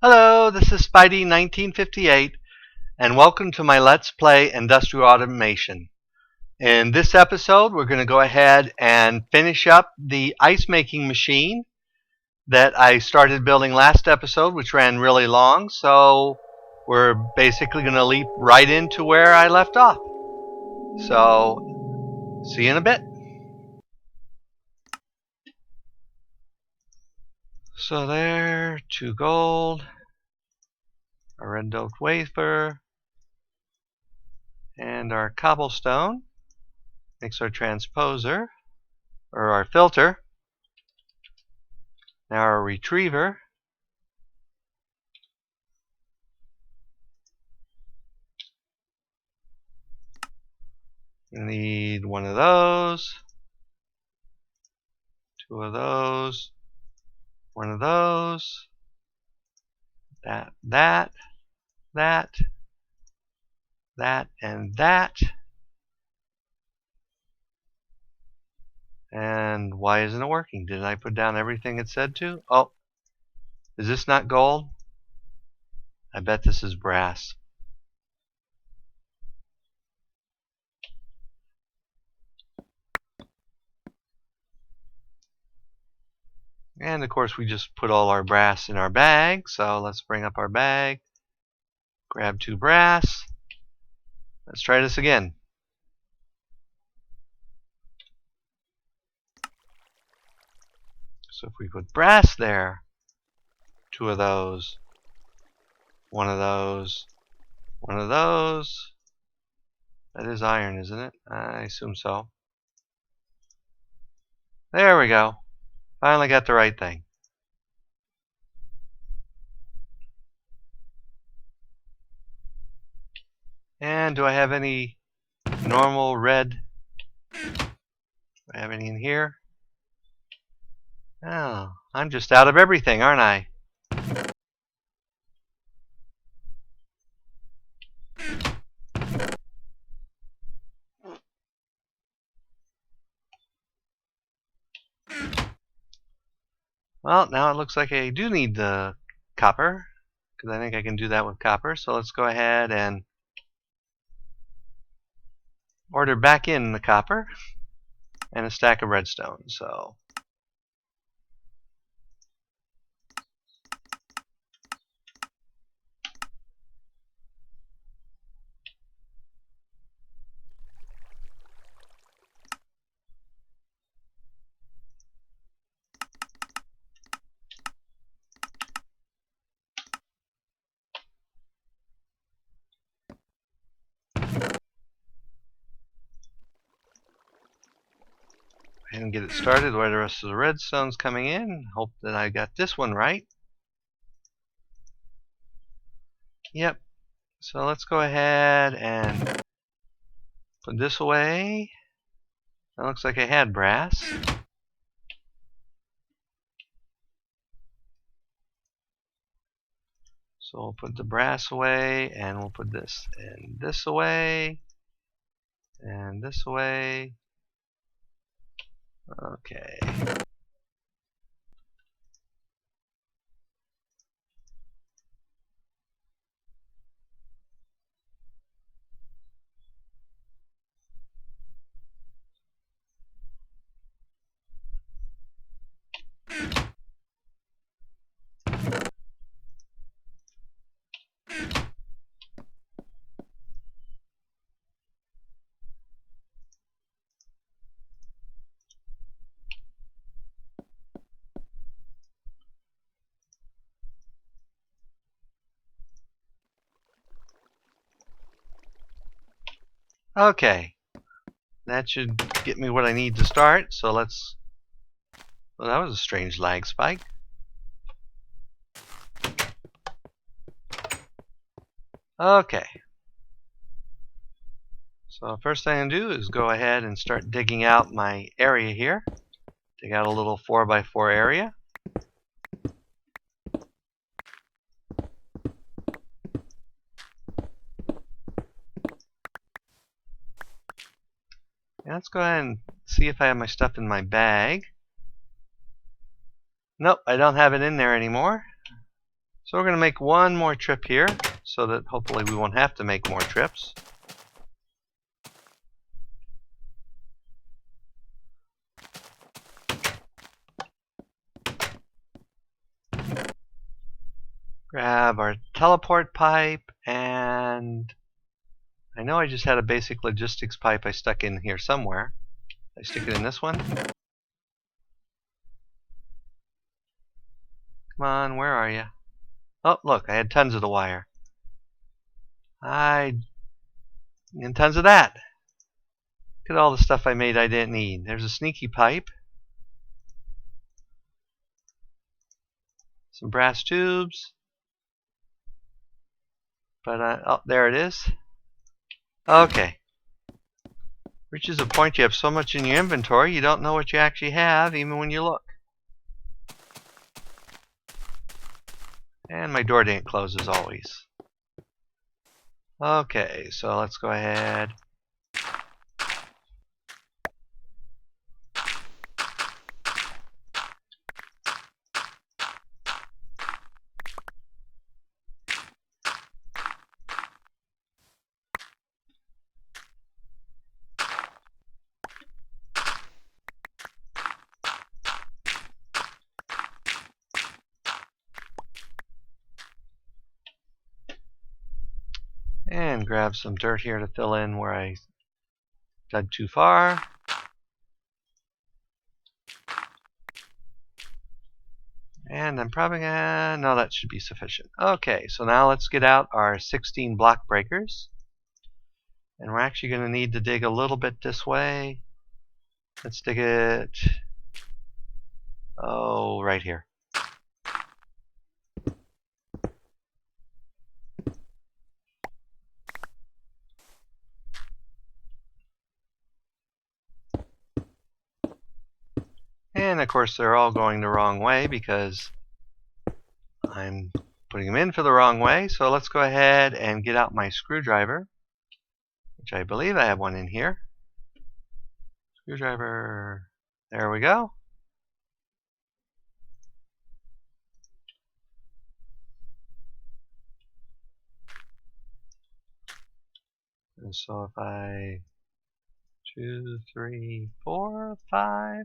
Hello, this is Spidey1958, and welcome to my Let's Play Industrial Automation. In this episode, we're going to go ahead and finish up the ice making machine that I started building last episode, which ran really long, so we're basically going to leap right into where I left off. So, see you in a bit. So there, 2 gold, a red doped wafer, and our cobblestone makes our transposer, or our filter. Now our retriever. We need 1 of those, 2 of those, 1 of those, that, and that. And why isn't it working? Did I put down everything it said to? Oh, is this not gold? I bet this is brass. And of course we just put all our brass in our bag, so let's bring up our bag, grab 2 brass. Let's try this again. So if we put brass there, 2 of those, 1 of those, 1 of those. That is iron, isn't it? I assume so. There we go. Finally got the right thing. And do I have any normal red? Do I have any in here? Oh, I'm just out of everything, aren't I? Well, now it looks like I do need the copper, because I think I can do that with copper. So let's go ahead and order back in the copper and a stack of redstone. So and get it started while the rest of the redstone's coming in. Hope that I got this one right. Yep. So let's go ahead and put this away. That looks like I had brass. So we'll put the brass away, and we'll put this and this away, and this away. Okay. Okay. That should get me what I need to start. So let's. Well, that was a strange lag spike. Okay. So first thing I'm going to do is go ahead and start digging out my area here. Dig out a little 4x4 area. And let's go ahead and see if I have my stuff in my bag. Nope, I don't have it in there anymore. So we're going to make one more trip here so that hopefully we won't have to make more trips. Grab our teleport pipe, and I know I just had a basic logistics pipe I stuck in here somewhere. I stick it in this one. Come on, where are you? Oh, look, I had tons of the wire. And tons of that. Look at all the stuff I made I didn't need. There's a sneaky pipe. Some brass tubes. But, oh, there it is. Okay. Reaches a point you have so much in your inventory you don't know what you actually have even when you look. And my door didn't close as always. Okay, so let's go ahead. And grab some dirt here to fill in where I dug too far. And I'm probably gonna... no, that should be sufficient. Okay, so now let's get out our 16 block breakers. And we're actually going to need to dig a little bit this way. Let's dig it... oh, right here. And of course they're all going the wrong way because I'm putting them in for the wrong way. So let's go ahead and get out my screwdriver, which I believe I have one in here. Screwdriver, there we go. And so if I 2, 3, 4, 5.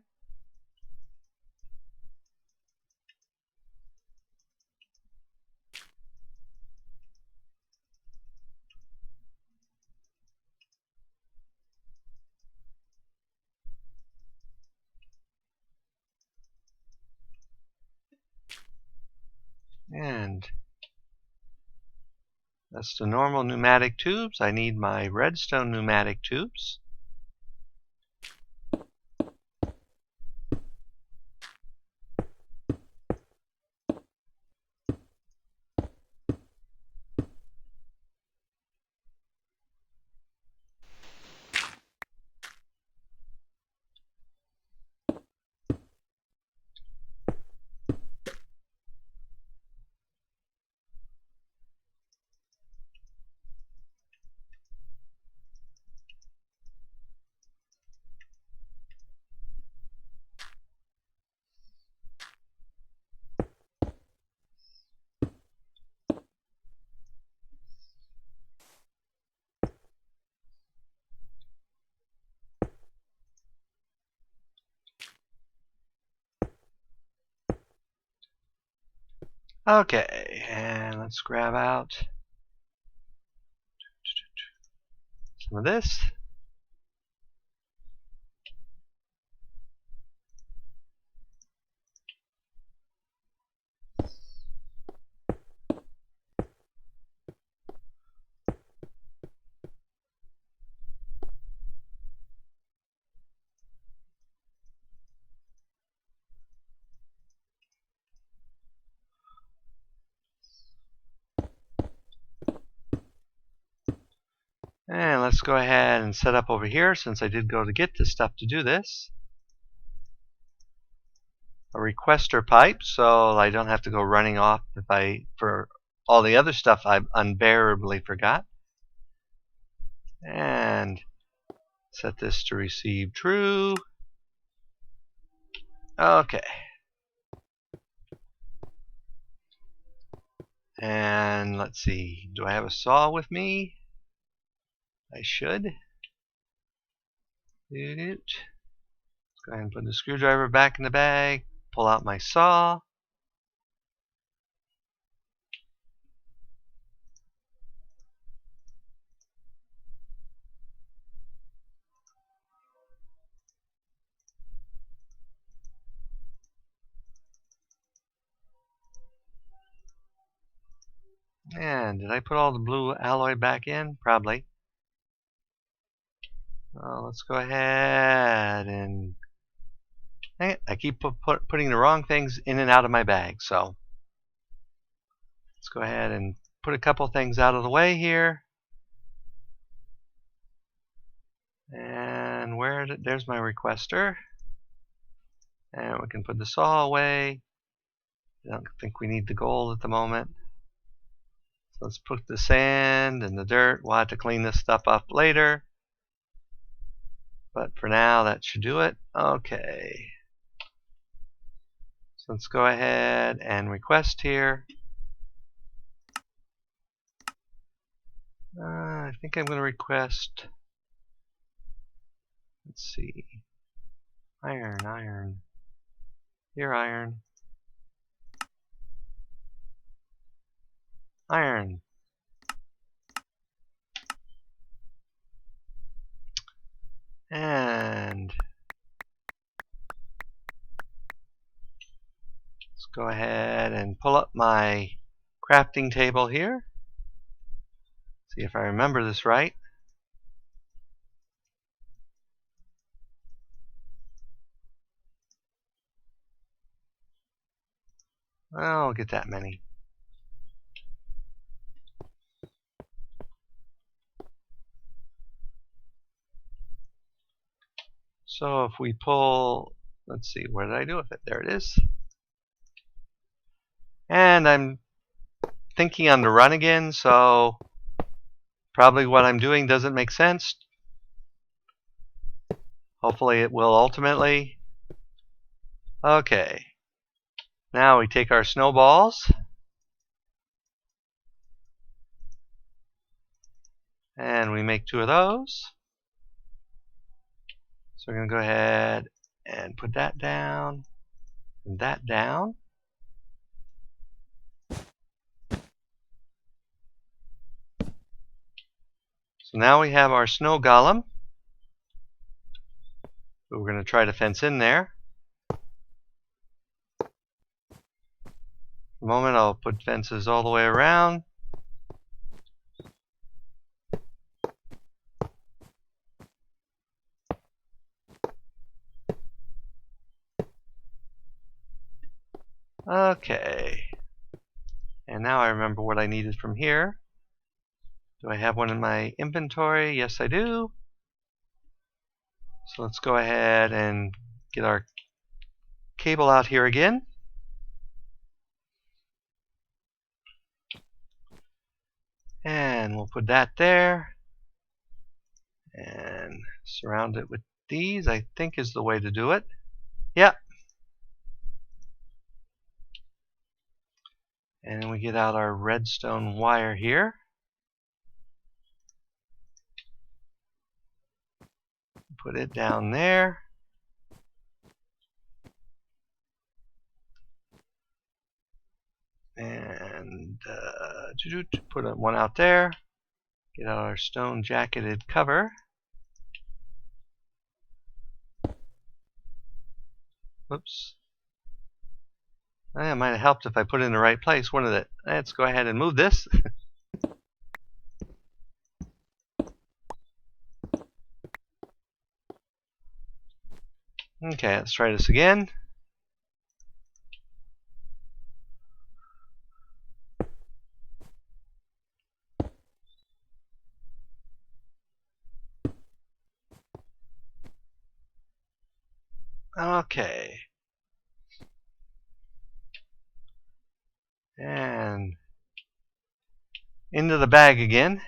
And that's the normal pneumatic tubes. I need my Redstone pneumatic tubes. Okay, and let's grab out some of this. And let's go ahead and set up over here, since I did go to get this stuff to do this, a requester pipe, so I don't have to go running off for all the other stuff I've unbearably forgot. And set this to receive true. Okay. And let's see, do I have a saw with me? I should. Let's go ahead and put the screwdriver back in the bag, pull out my saw. And did I put all the blue alloy back in? Probably. Let's go ahead and I keep putting the wrong things in and out of my bag, so let's go ahead and put a couple things out of the way here. And there's my requester. And we can put the saw away. I don't think we need the gold at the moment. So let's put the sand and the dirt. We'll have to clean this stuff up later. But for now, that should do it. Okay. So let's go ahead and request here. I think I'm going to request, let's see, iron. Here, iron. And let's go ahead and pull up my crafting table here. See if I remember this right. I'll get that many. So if we pull, let's see, where did I do with it? There it is. And I'm thinking on the run again, so probably what I'm doing doesn't make sense. Hopefully it will ultimately. Okay. Now we take our snowballs and we make 2 of those. So we're going to go ahead and put that down and that down. So now we have our snow golem. We're going to try to fence in there. For the moment, I'll put fences all the way around. Okay. And now I remember what I needed from here. Do I have one in my inventory? Yes, I do. So let's go ahead and get our cable out here again. And we'll put that there. And surround it with these, I think is the way to do it. Yep. And then we get out our redstone wire here. Put it down there. And put one out there. Get out our stone jacketed cover. Whoops. It might have helped if I put it in the right place, wouldn't it? Let's go ahead and move this. Okay, let's try this again. Okay. And into the bag again.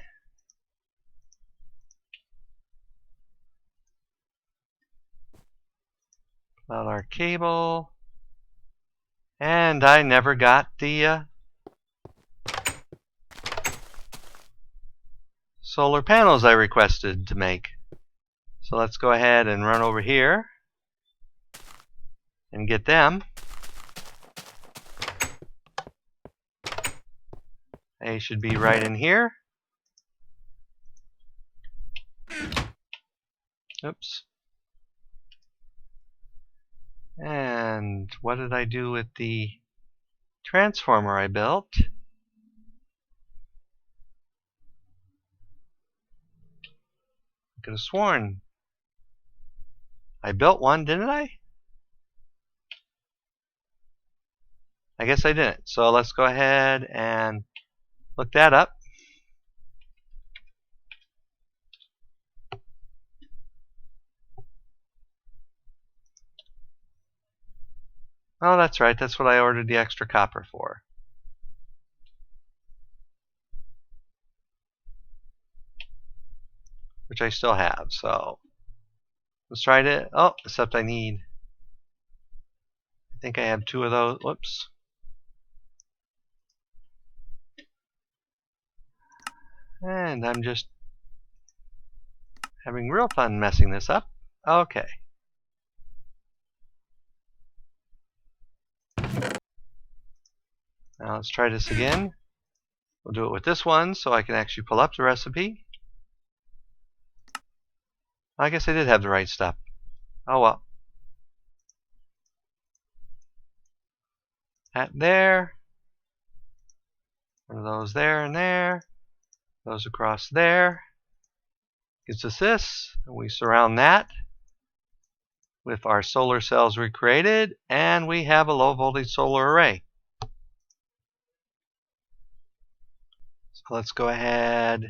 Pull out our cable. And I never got the solar panels I requested to make. So let's go ahead and run over here and get them. They should be right in here. Oops. And what did I do with the transformer I built? I could have sworn I built one, didn't I? I guess I didn't. So let's go ahead and look that up. Oh, that's right. That's what I ordered the extra copper for. Which I still have. So let's try to. Oh, except I think I have 2 of those. Whoops. And I'm just having real fun messing this up. Okay. Now let's try this again. We'll do it with this one so I can actually pull up the recipe. I guess I did have the right stuff. Oh well. That there. One of those there and there. Those across there. Gives us this. And we surround that with our solar cells we created, and we have a low voltage solar array. So let's go ahead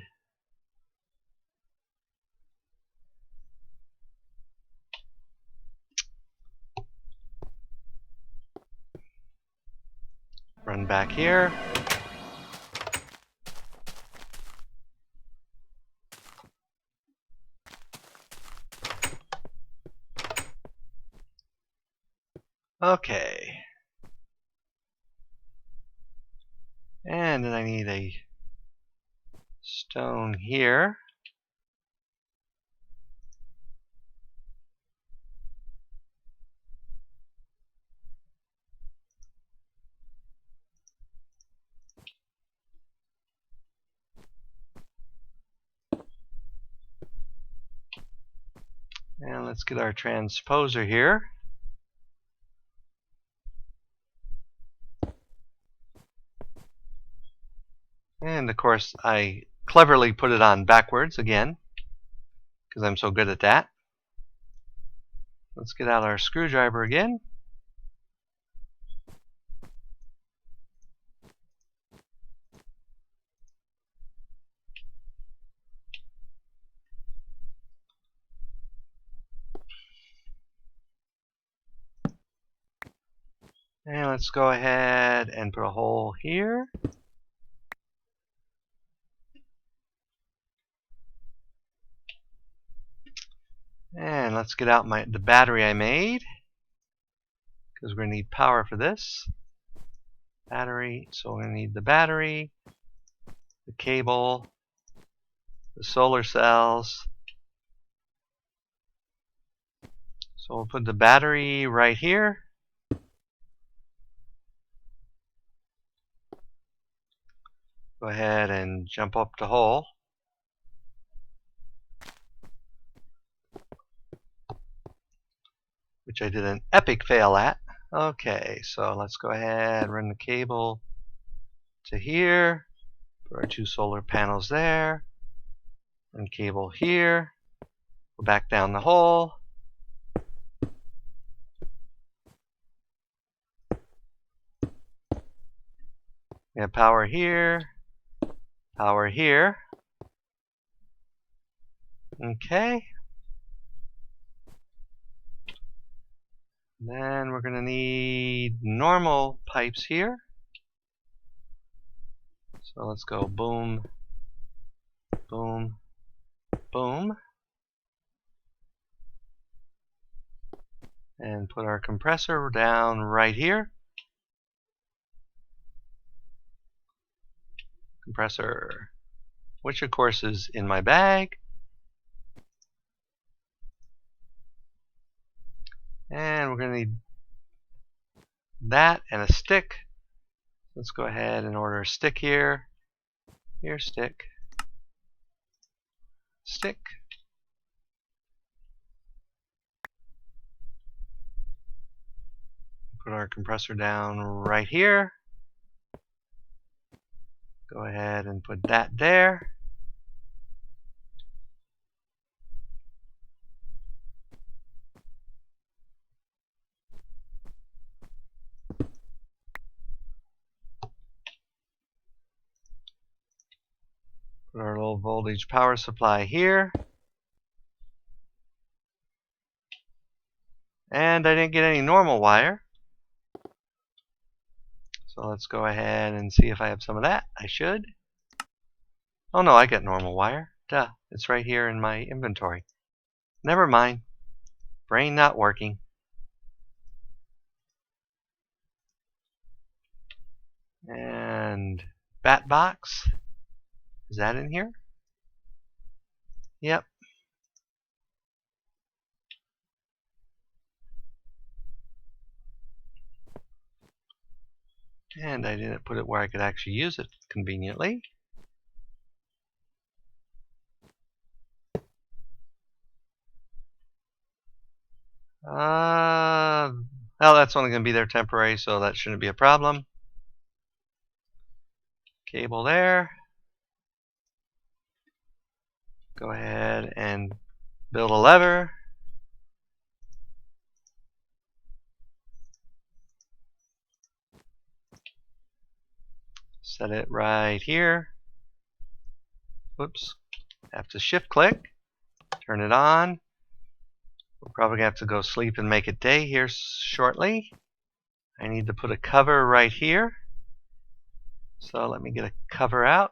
run back here. Okay. And then I need a stone here. And let's get our transposer here. And of course I cleverly put it on backwards again because I'm so good at that. Let's get out our screwdriver again. And let's go ahead and put a hole here. And let's get out the battery I made, because we're going to need power for this. Battery, so we're going to need the battery, the cable, the solar cells. So we'll put the battery right here. Go ahead and jump up the hole. Which I did an epic fail at. Okay, so let's go ahead and run the cable to here. Put our 2 solar panels there. Run cable here. Go back down the hole. We have power here. Power here. Okay. Then we're going to need normal pipes here. So let's go boom, boom, boom. And put our compressor down right here. Compressor. which of course is in my bag. And we're going to need that and a stick. Let's go ahead and order a stick here. Here, stick. Stick. Put our compressor down right here. Go ahead and put that there. Put our low voltage power supply here. And I didn't get any normal wire. So let's go ahead and see if I have some of that. I should. Oh no, I got normal wire. Duh, it's right here in my inventory. Never mind. Brain not working. And bat box. Is that in here? Yep. And I didn't put it where I could actually use it conveniently. Well, that's only going to be there temporary, so that shouldn't be a problem. Cable there. Go ahead and build a lever. Set it right here. Whoops. Have to shift click. Turn it on. We're probably going to have to go sleep and make it day here shortly. I need to put a cover right here. So let me get a cover out.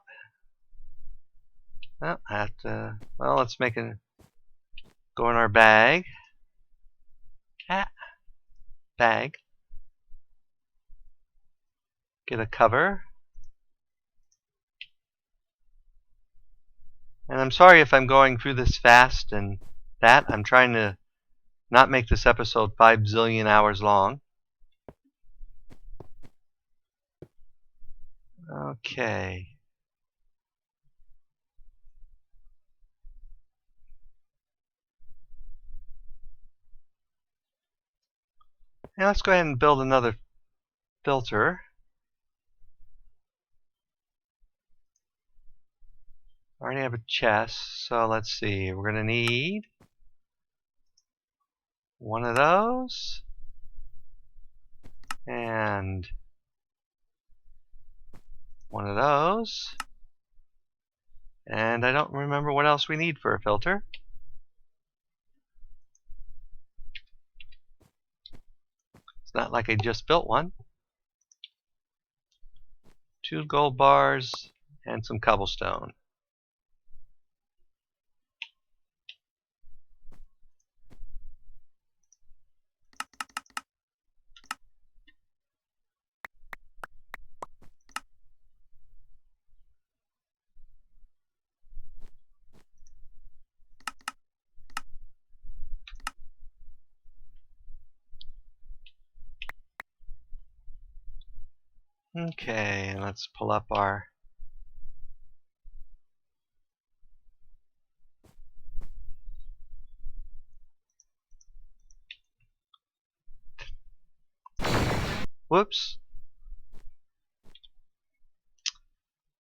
Well, I have to, well, let's make it go in our bag. Bag. Get a cover. And I'm sorry if I'm going through this fast and that. I'm trying to not make this episode 5 zillion hours long. Okay. Now let's go ahead and build another filter. I already have a chest, so let's see. We're going to need one of those and one of those. And I don't remember what else we need for a filter. It's not like I just built one. 2 gold bars and some cobblestone. Okay, let's pull up our whoops.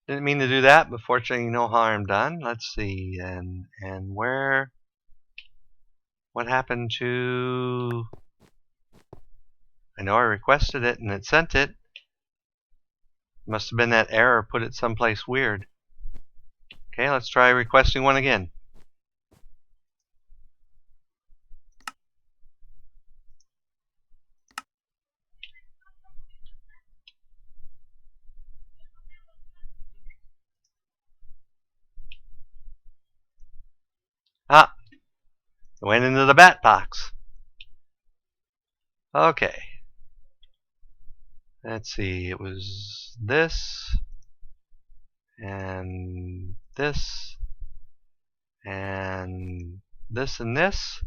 Didn't mean to do that, but fortunately no harm done. Let's see, and where, what happened to, I know I requested it and it sent it. Must have been that error, put it someplace weird. Okay, let's try requesting one again. Ah, it went into the bat box. Okay. Let's see, it was this and this, and this, and this,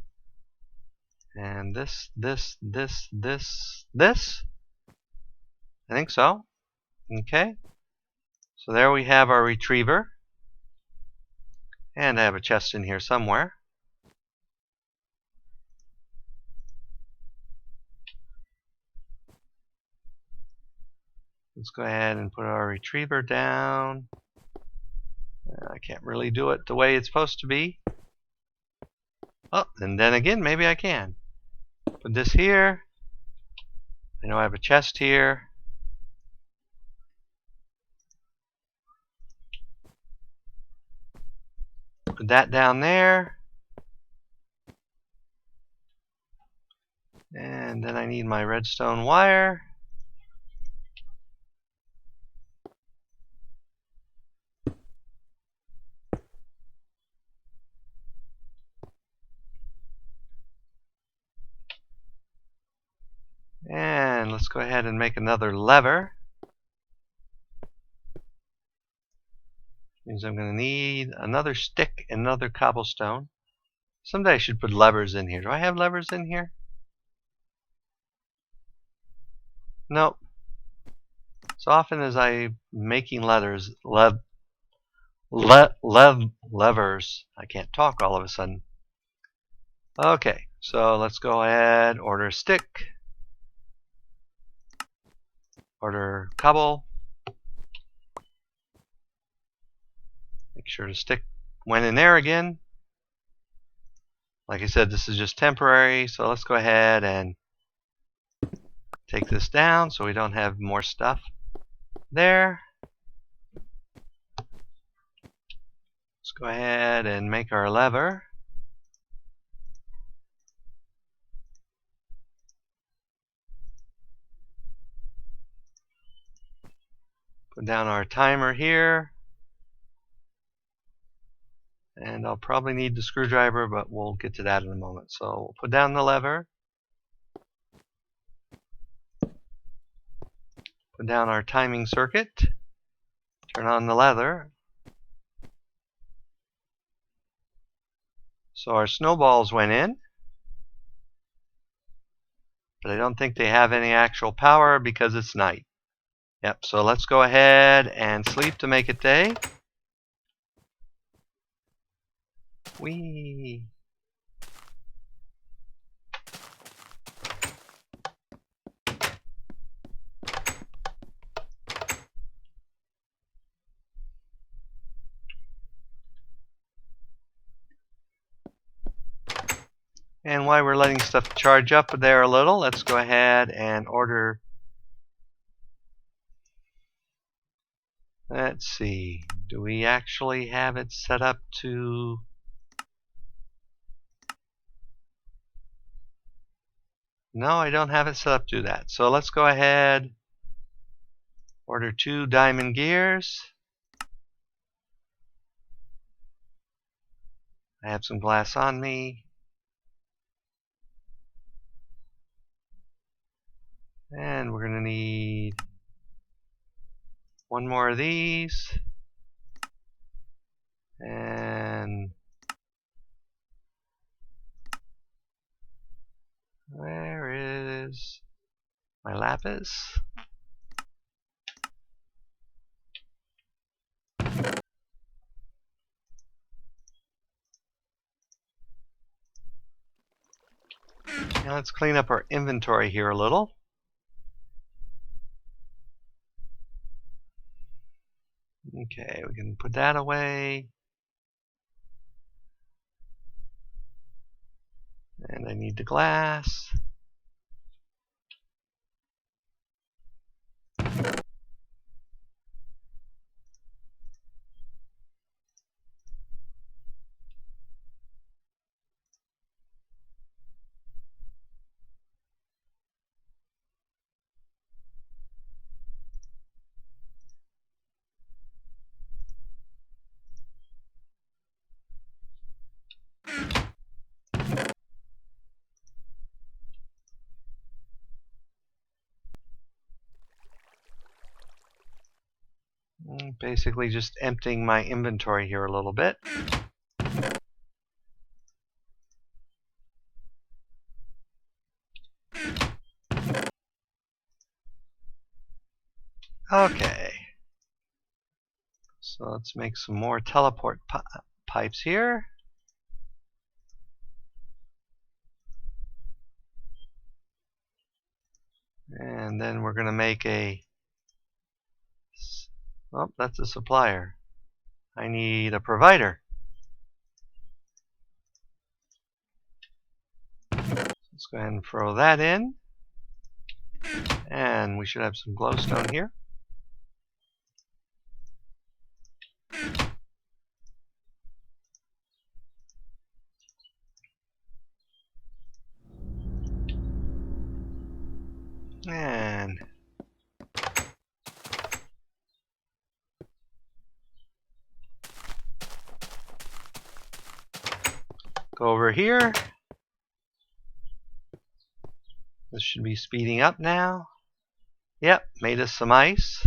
and this, this, this, this, this. I think so. Okay. So there we have our retriever. And I have a chest in here somewhere. Let's go ahead and put our retriever down. I can't really do it the way it's supposed to be. Oh, and then again, maybe I can. Put this here. I know I have a chest here. Put that down there. And then I need my redstone wire. And let's go ahead and make another lever. Means I'm going to need another stick and another cobblestone. Someday I should put levers in here. Do I have levers in here? Nope. So often as I'm making levers, levers. I can't talk all of a sudden. Okay, so let's go ahead, order a stick, order cobble. Make sure the stick went in there again. Like I said, this is just temporary, so let's go ahead and take this down so we don't have more stuff there. Let's go ahead and make our lever. Put down our timer here. And I'll probably need the screwdriver, but we'll get to that in a moment. So we'll put down the lever. Put down our timing circuit. Turn on the lever. So our snowballs went in. But I don't think they have any actual power because it's night. Yep, so let's go ahead and sleep to make it day. Whee! And while we're letting stuff charge up there a little, let's go ahead and order. Let's see, do we actually have it set up to... No, I don't have it set up to do that. So let's go ahead, order 2 diamond gears. I have some glass on me. And we're going to need 1 more of these. And where is my lapis? Now let's clean up our inventory here a little. Okay, we can put that away. And I need the glass. Basically just emptying my inventory here a little bit. Okay. So let's make some more teleport pipes here. And then we're going to make a... Oh, that's a supplier. I need a provider. Let's go ahead and throw that in. And we should have some glowstone here. And go over here. This should be speeding up now. Yep, made us some ice.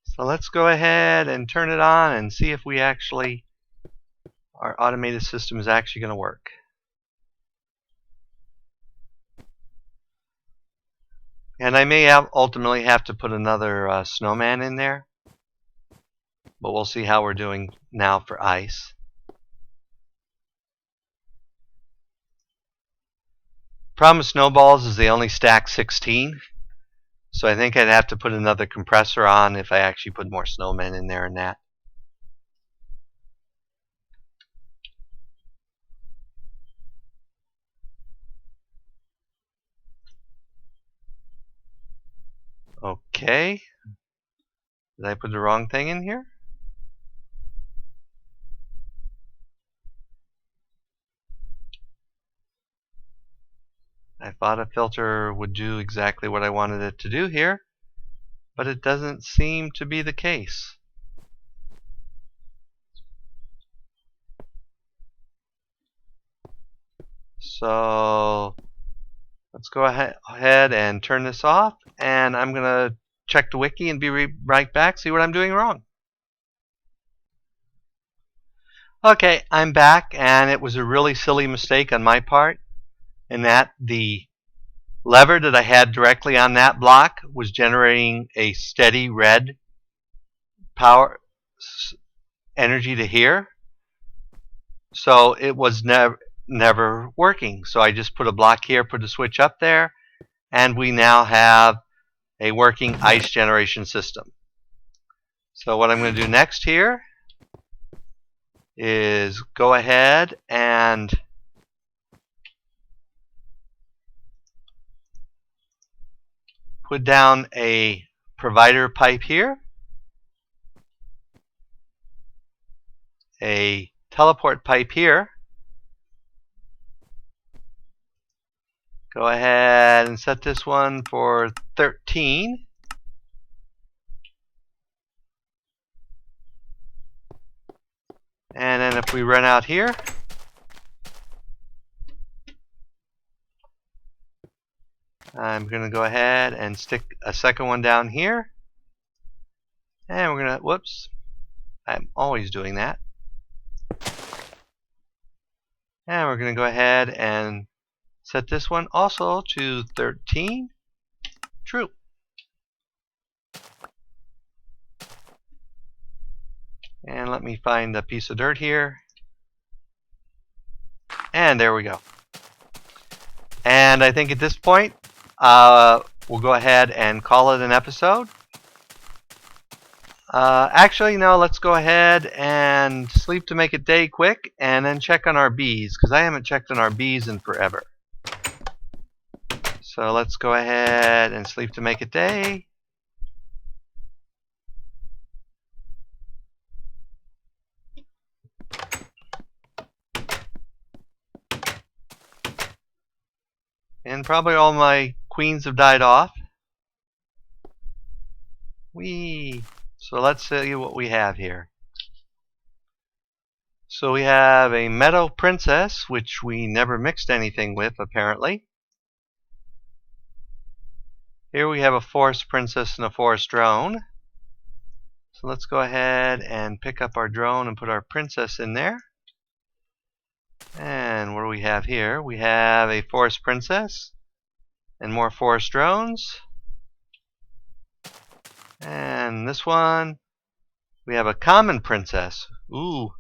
So let's go ahead and turn it on and see if we actually, our automated system is actually going to work. And I may ultimately have to put another snowman in there, but we'll see how we're doing now for ice. Problem with snowballs is they only stack 16. So I think I'd have to put another compressor on if I actually put more snowmen in there and that. Okay. Did I put the wrong thing in here? I thought a filter would do exactly what I wanted it to do here, but it doesn't seem to be the case. So let's go ahead and turn this off, and I'm going to check the wiki and be right back, see what I'm doing wrong. Okay, I'm back, and it was a really silly mistake on my part in that the lever that I had directly on that block was generating a steady red power energy to here, so it was never working. So I just put a block here, put a switch up there, and we now have a working ice generation system. So what I'm going to do next here is go ahead and put down a provider pipe here, a teleport pipe here. Go ahead and set this one for 13. And then if we run out here, I'm going to go ahead and stick a second one down here. And we're going to, whoops, I'm always doing that. And we're going to go ahead and set this one also to 13. True. And let me find a piece of dirt here. And there we go. And I think at this point, we'll go ahead and call it an episode. Actually, no, let's go ahead and sleep to make it day quick, and then check on our bees, because I haven't checked on our bees in forever. So let's go ahead and sleep to make it day. And probably all my queens have died off. Whee! So let's see what we have here. So we have a meadow princess, which we never mixed anything with, apparently. Here we have a forest princess and a forest drone. So let's go ahead and pick up our drone and put our princess in there. And what do we have here? We have a forest princess and more forest drones. And this one, we have a common princess. Ooh.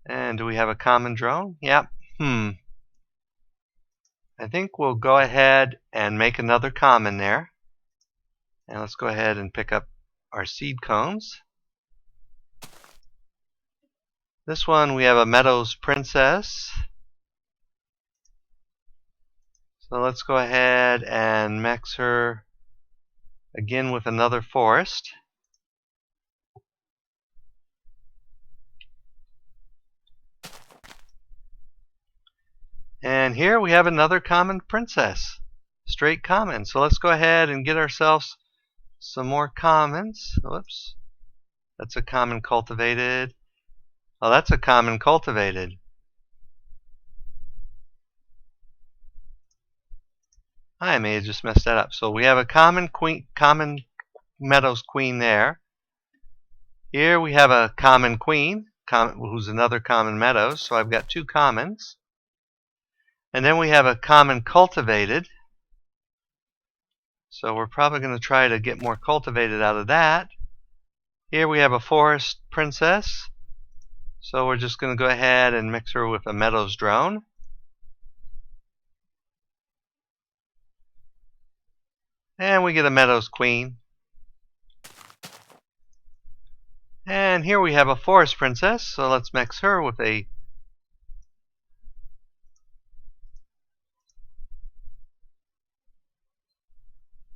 And do we have a common drone? Yep. I think we'll go ahead and make another common there. And let's go ahead and pick up our seed cones. This one we have a meadows princess. So let's go ahead and mix her again with another forest. And here we have another common princess, straight common. So let's go ahead and get ourselves some more commons. Whoops, that's a common cultivated. Oh, that's a common cultivated. I may have just messed that up. So we have a common queen, common meadows queen there. Here we have a common queen, who's another common meadows. So I've got two commons. And then we have a common cultivated. So we're probably going to try to get more cultivated out of that. Here we have a forest princess. So we're just going to go ahead and mix her with a meadows drone. And we get a meadows queen. And here we have a forest princess. So let's mix her with a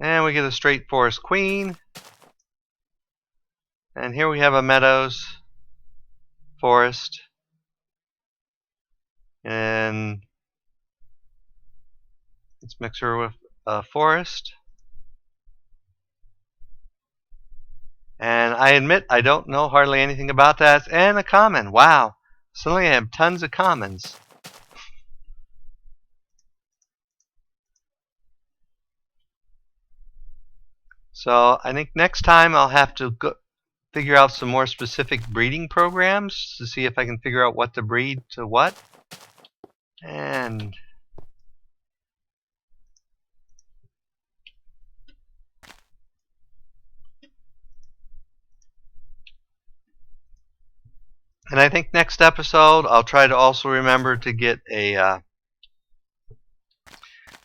and we get a straight forest queen. And here we have a meadows forest. And let's mix her with a forest. And I admit I don't know hardly anything about that. And a common. Wow. Suddenly I have tons of commons. So I think next time I'll have to figure out some more specific breeding programs to see if I can figure out what to breed to what. And I think next episode I'll try to also remember to get a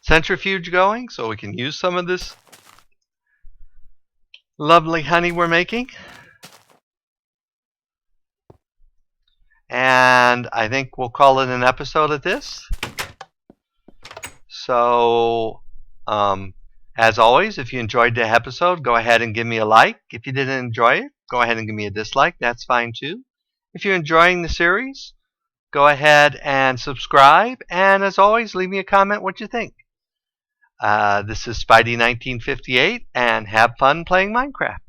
centrifuge going so we can use some of this lovely honey we're making. And I think we'll call it an episode of this. So as always, if you enjoyed the episode, go ahead and give me a like. If you didn't enjoy it, go ahead and give me a dislike. That's fine too. If you're enjoying the series, go ahead and subscribe. And as always, leave me a comment what you think. This is Spidey1958, and have fun playing Minecraft.